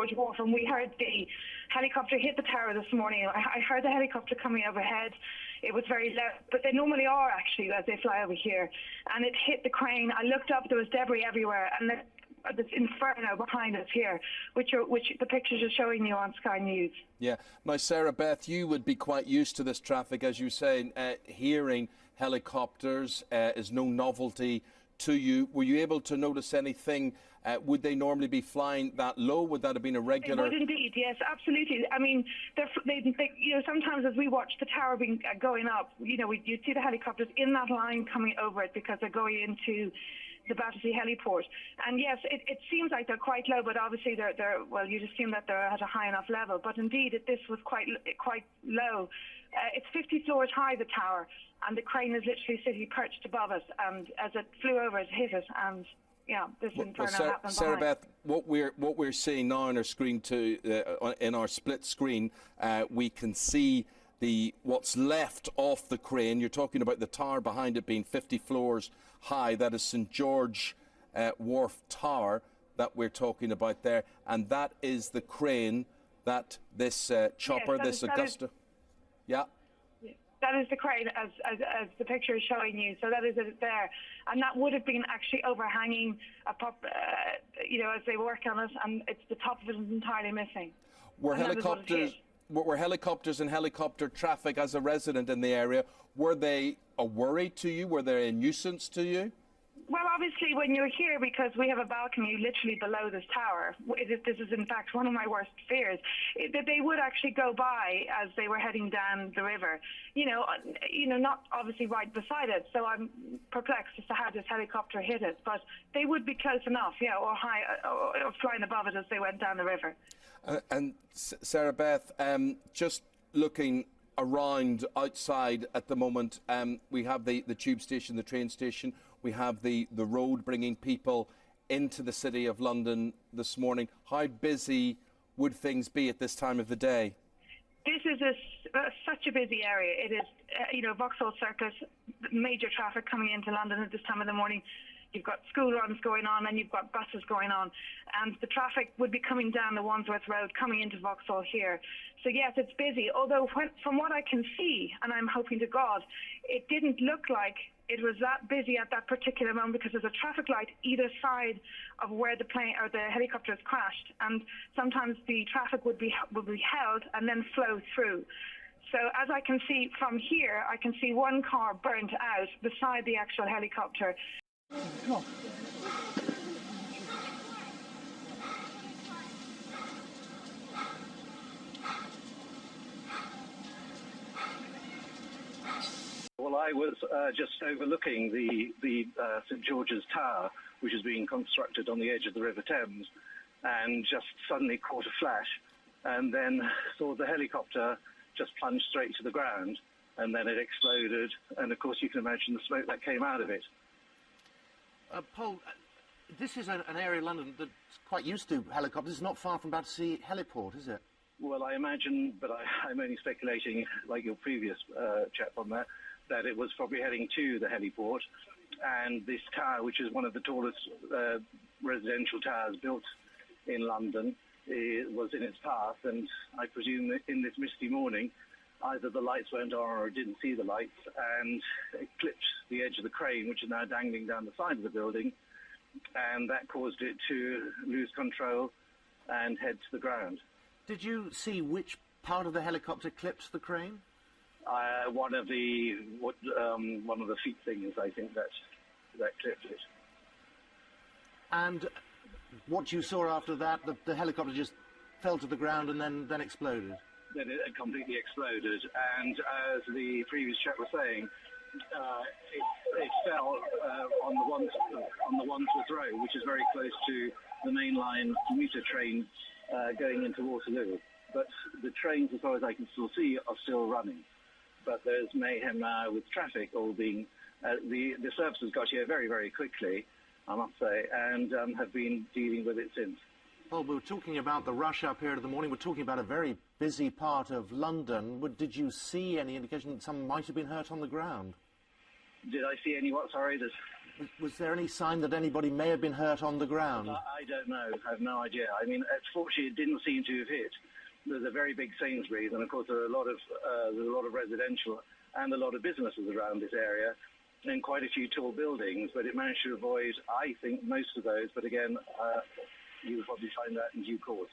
George Wharf, and we heard the helicopter hit the tower this morning. I heard the helicopter coming overhead. It was very loud, but they normally are actually as they fly over here. And it hit the crane. I looked up, there was debris everywhere, and this inferno behind us here, which the pictures are showing you on Sky News. Yeah. Now, Sarah Beth, you would be quite used to this traffic, as you say. Hearing helicopters is no novelty to you. Were you able to notice anything? Would they normally be flying that low? Would that have been a regular? They would indeed, yes, absolutely. I mean, sometimes as we watch the tower going up, you see the helicopters in that line coming over it because they're going into the Battersea heliport. And yes, it seems like they're quite low, but obviously well, you'd assume that they're at a high enough level. But indeed, this was quite low. It's 50 floors high, the tower, and the crane is literally sitting perched above us. And as it flew over, it hit it, and yeah, this inferno happened. Sarah Beth, what we're seeing now on our screen in our split screen, we can see what's left off the crane. You're talking about the tower behind it being 50 floors high. That is St George Wharf Tower that we're talking about there, and that is the crane that this chopper, yes, this Augusta. Yeah. That is the crane, as the picture is showing you. So that is it there, and that would have been actually overhanging as they work on it, and the top of it is entirely missing. Were helicopters and helicopter traffic, as a resident in the area, were they a worry to you? Were they a nuisance to you? Well, obviously, when you're here, because we have a balcony literally below this tower, this is in fact one of my worst fears, that they would actually go by as they were heading down the river. Not obviously right beside it. So I'm perplexed as to how this helicopter hit it, but they would be close enough, yeah, or high, or flying above it as they went down the river. And Sarah Beth, just looking around outside at the moment, we have the tube station, the train station. We have the road bringing people into the City of London this morning. How busy would things be at this time of the day? This is such a busy area. It is, Vauxhall Circus, major traffic coming into London at this time of the morning. You've got school runs going on, and you've got buses going on, and the traffic would be coming down the Wandsworth Road, coming into Vauxhall here. So yes, it's busy, although from what I can see, and I'm hoping to God, it didn't look like it was that busy at that particular moment, because there's a traffic light either side of where the plane or the helicopter has crashed, and sometimes the traffic would be held and then flow through. So as I can see from here, I can see one car burnt out beside the actual helicopter. Well, I was just overlooking the St George's Tower, which is being constructed on the edge of the River Thames, and just suddenly caught a flash, and then saw the helicopter just plunge straight to the ground, and then it exploded, and of course you can imagine the smoke that came out of it. Paul, this is an area of London that's quite used to helicopters. It's not far from Battersea heliport, is it? Well, I imagine, but I'm only speculating, like your previous chap on that it was probably heading to the heliport, and this tower, which is one of the tallest residential towers built in London, was in its path, and I presume that in this misty morning, either the lights weren't on or it didn't see the lights, and it clipped the edge of the crane, which is now dangling down the side of the building, and that caused it to lose control and head to the ground. Did you see which part of the helicopter clipped the crane? One of the feet things, I think, that clipped it. And what you saw after that, the helicopter just fell to the ground and then exploded? Then it completely exploded, and as the previous chap was saying, it fell on the Wandsworth Road, which is very close to the mainline commuter train going into Waterloo. But the trains, as far as I can still see, are still running. But there's mayhem now with traffic all being... the services got here very, very quickly, I must say, and have been dealing with it since. Well, we were talking about the rush up here in the morning. We're talking about a very busy part of London. Did you see any indication that someone might have been hurt on the ground? Did I see any what? Sorry? Was there any sign that anybody may have been hurt on the ground? I don't know. I have no idea. I mean, fortunately, it didn't seem to have hit. There's a very big Sainsbury's, and of course there are there's a lot of residential and a lot of businesses around this area, and quite a few tall buildings. But it managed to avoid, I think, most of those. But again, you will probably find that in due course.